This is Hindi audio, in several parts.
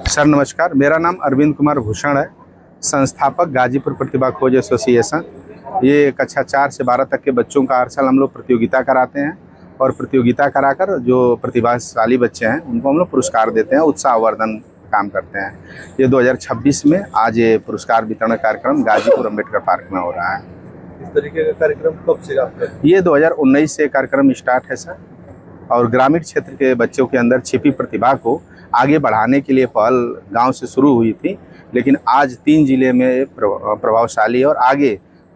सर नमस्कार, मेरा नाम अरविंद कुमार भूषण है, संस्थापक गाजीपुर प्रतिभा खोज एसोसिएशन। ये कक्षा 4 से 12 तक के बच्चों का हर साल हम लोग प्रतियोगिता कराते हैं और प्रतियोगिता कराकर जो प्रतिभाशाली बच्चे हैं उनको हम लोग पुरस्कार देते हैं, उत्साहवर्धन काम करते हैं। ये 2026 में आज ये पुरस्कार वितरण कार्यक्रम गाजीपुर अम्बेडकर पार्क में हो रहा है। इस तरीके का कार्यक्रम कब से आपका? ये 2019 से कार्यक्रम स्टार्ट है सर, और ग्रामीण क्षेत्र के बच्चों के अंदर छिपी प्रतिभा को आगे बढ़ाने के लिए पहल गांव से शुरू हुई थी, लेकिन आज 3 जिले में प्रभावशाली और आगे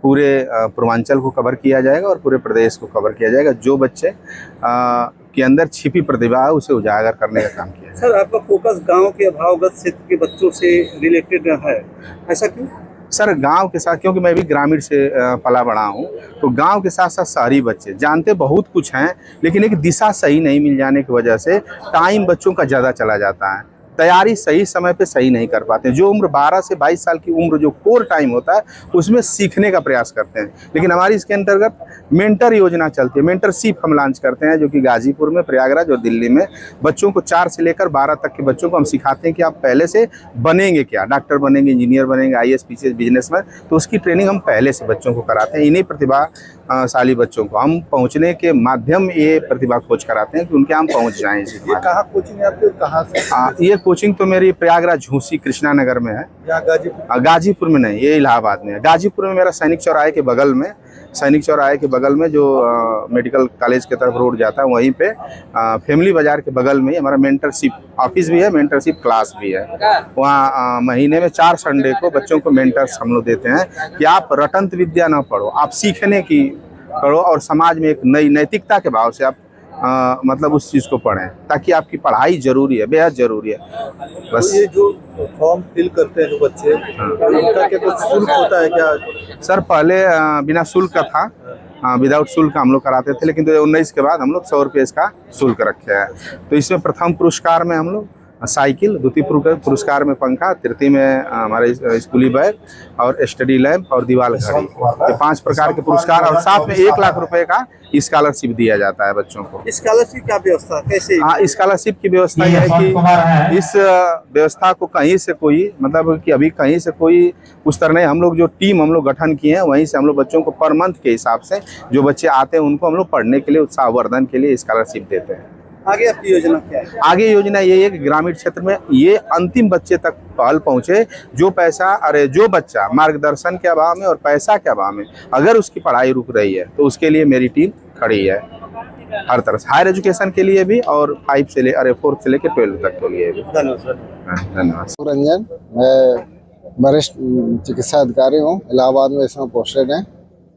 पूरे पूर्वांचल को कवर किया जाएगा और पूरे प्रदेश को कवर किया जाएगा। जो बच्चे के अंदर छिपी प्रतिभा है उसे उजागर करने का काम किया जाएगा। सर, आपका फोकस गांव के अभावग्रस्त क्षेत्र के बच्चों से रिलेटेड है, ऐसा क्यों? सर गांव के साथ, क्योंकि मैं भी ग्रामीण से पला बड़ा हूं, तो गांव के साथ साथ शहरी बच्चे जानते बहुत कुछ हैं, लेकिन एक दिशा सही नहीं मिल जाने की वजह से टाइम बच्चों का ज़्यादा चला जाता है, तैयारी सही समय पे सही नहीं कर पाते। जो उम्र 12 से 22 साल की उम्र जो कोर टाइम होता है उसमें सीखने का प्रयास करते हैं, लेकिन हमारी इसके अंतर्गत मेंटर योजना चलती है। मेंटरशिप हम लॉन्च करते हैं, जो कि गाजीपुर में, प्रयागराज और दिल्ली में बच्चों को 4 से लेकर 12 तक के बच्चों को हम सिखाते हैं कि आप पहले से बनेंगे क्या, डॉक्टर बनेंगे, इंजीनियर बनेंगे, IAS PCS बिजनेसमैन, तो उसकी ट्रेनिंग हम पहले से बच्चों को कराते हैं। इन्हीं प्रतिभाशाली बच्चों को हम पहुँचने के माध्यम ये प्रतिभा खोज कराते हैं कि उनके हम पहुँच जाएँ। ये कहाँ कोचिंग है आपके, कहाँ से? ये कोचिंग तो मेरी प्रयागराज झूसी कृष्णा नगर में है। गाजीपुर में नहीं, ये इलाहाबाद में है। गाजीपुर में मेरा सैनिक चौराहे के बगल में जो मेडिकल कॉलेज की तरफ रोड जाता है, वहीं पे फैमिली बाजार के बगल में ही हमारा मेंटरशिप ऑफिस भी है, मेंटरशिप क्लास भी है। वहाँ महीने में 4 संडे को बच्चों को मेंटर्स हम लोग देते हैं कि आप रटंत विद्या ना पढ़ो, आप सीखने की पढ़ो और समाज में एक नई नैतिकता के भाव से आप मतलब उस चीज़ को पढ़ें, ताकि आपकी पढ़ाई जरूरी है, बेहद जरूरी है। बस तो ये जो फॉर्म फिल करते हैं जो बच्चे, उनका क्या कुछ शुल्क होता है क्या? सर पहले बिना शुल्क का था, विदाउट शुल्क हम लोग कराते थे, लेकिन 2019 के बाद हम लोग 100 रुपये इसका शुल्क रखे हैं। तो इसमें प्रथम पुरस्कार में हम लोग साइकिल, द्वितीय पुरस्कार में पंखा, तृतीय में हमारे स्कूली बैग और स्टडी लैंप और दीवार घड़ी, ये 5 प्रकार के पुरस्कार, और साथ में 1 लाख रुपए का स्कॉलरशिप दिया जाता है बच्चों को। स्कॉलरशिप क्या व्यवस्था कैसे? हाँ, स्कॉलरशिप की व्यवस्था यह है कि इस व्यवस्था को कहीं से कोई, मतलब कि अभी कहीं से कोई उस तरह नहीं, हम लोग जो टीम हम लोग गठन किए हैं वहीं से हम लोग बच्चों को पर मंथ के हिसाब से जो बच्चे आते हैं उनको हम लोग पढ़ने के लिए, उत्साहवर्धन के लिए स्कॉलरशिप देते हैं। आगे आपकी योजना क्या है? आगे योजना ये है कि ग्रामीण क्षेत्र में ये अंतिम बच्चे तक पहल पहुंचे, जो बच्चा मार्गदर्शन के अभाव में और पैसा के अभाव में अगर उसकी पढ़ाई रुक रही है, तो उसके लिए मेरी टीम खड़ी है हर तरह से, हायर एजुकेशन के लिए भी और 4th से लेकर 12 तक के लिए भी। धन्यवाद। रंजन, मैं वरिष्ठ चिकित्सा अधिकारी हूँ, इलाहाबाद में इसमें पोस्टेड हैं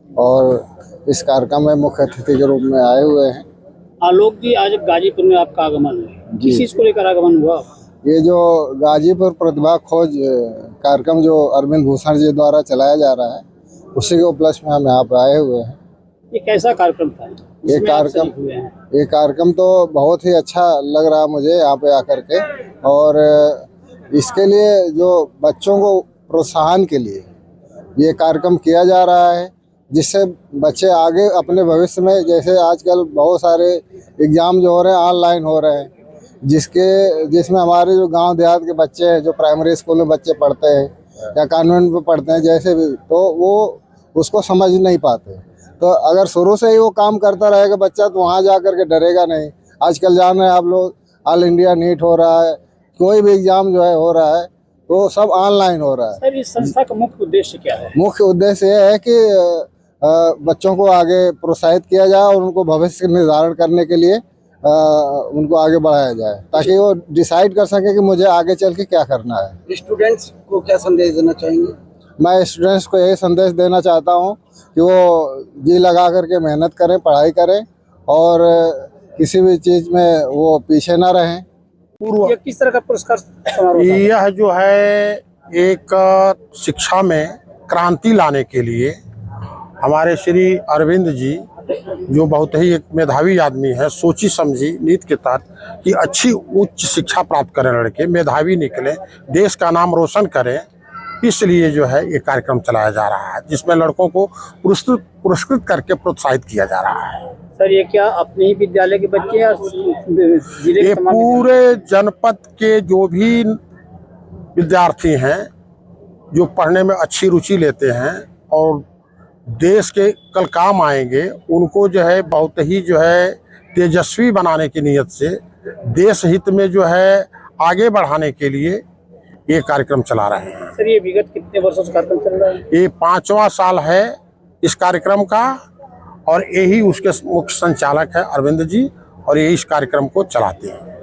और इस कार्यक्रम में मुख्य अतिथि के रूप में आए हुए हैं। आलोक जी, आज गाजीपुर में आपका आगमन है, किस चीज को लेकर आगमन हुआ? ये जो गाजीपुर प्रतिभा खोज कार्यक्रम जो अरविंद भूषण जी द्वारा चलाया जा रहा है, उसी के उपलक्ष्य में हम यहाँ पर आए हुए हैं। ये कैसा कार्यक्रम था? ये कार्यक्रम तो बहुत ही अच्छा लग रहा मुझे यहाँ पे आकर के, और इसके लिए जो बच्चों को प्रोत्साहन के लिए ये कार्यक्रम किया जा रहा है, जिससे बच्चे आगे अपने भविष्य में, जैसे आजकल बहुत सारे एग्ज़ाम जो हो रहे हैं ऑनलाइन हो रहे हैं, जिसमें हमारे जो गांव देहात के बच्चे हैं, जो प्राइमरी स्कूल में बच्चे पढ़ते हैं या कॉन्वेंट में पढ़ते हैं, जैसे भी, तो वो उसको समझ नहीं पाते। तो अगर शुरू से ही वो काम करता रहेगा बच्चा, तो वहाँ जा कर के डरेगा नहीं। आजकल जान रहे हैं आप लोग, ऑल इंडिया नीट हो रहा है, कोई भी एग्ज़ाम जो है हो रहा है, तो सब ऑनलाइन हो रहा है। सर, इस संस्था का मुख्य उद्देश्य क्या है? मुख्य उद्देश्य ये है कि बच्चों को आगे प्रोत्साहित किया जाए और उनको भविष्य निर्धारण करने के लिए उनको आगे बढ़ाया जाए, ताकि वो डिसाइड कर सके कि मुझे आगे चल के क्या करना है। स्टूडेंट्स को क्या संदेश देना चाहेंगे? मैं स्टूडेंट्स को यही संदेश देना चाहता हूँ कि वो जी लगा करके मेहनत करें, पढ़ाई करें और किसी भी चीज़ में वो पीछे ना रहें। ये किस तरह का पुरस्कार समारोह था? यह जो है एक शिक्षा में क्रांति लाने के लिए हमारे श्री अरविंद जी, जो बहुत ही एक मेधावी आदमी है, सोची समझी नीति के तहत कि अच्छी उच्च शिक्षा प्राप्त करें लड़के, मेधावी निकले, देश का नाम रोशन करें, इसलिए जो है ये कार्यक्रम चलाया जा रहा है, जिसमें लड़कों को पुरस्कृत करके प्रोत्साहित किया जा रहा है। सर, ये क्या अपने ही विद्यालय के बच्चे या जिले ये पूरे जनपद के जो भी विद्यार्थी हैं जो पढ़ने में अच्छी रुचि लेते हैं और देश के कल काम आएंगे, उनको जो है बहुत ही जो है तेजस्वी बनाने की नीयत से देश हित में जो है आगे बढ़ाने के लिए ये कार्यक्रम चला रहे हैं। सर ये विगत कितने वर्षों से कार्यक्रम चल रहा है? ये 5वां साल है इस कार्यक्रम का और यही उसके मुख्य संचालक है अरविंद जी और ये इस कार्यक्रम को चलाते हैं।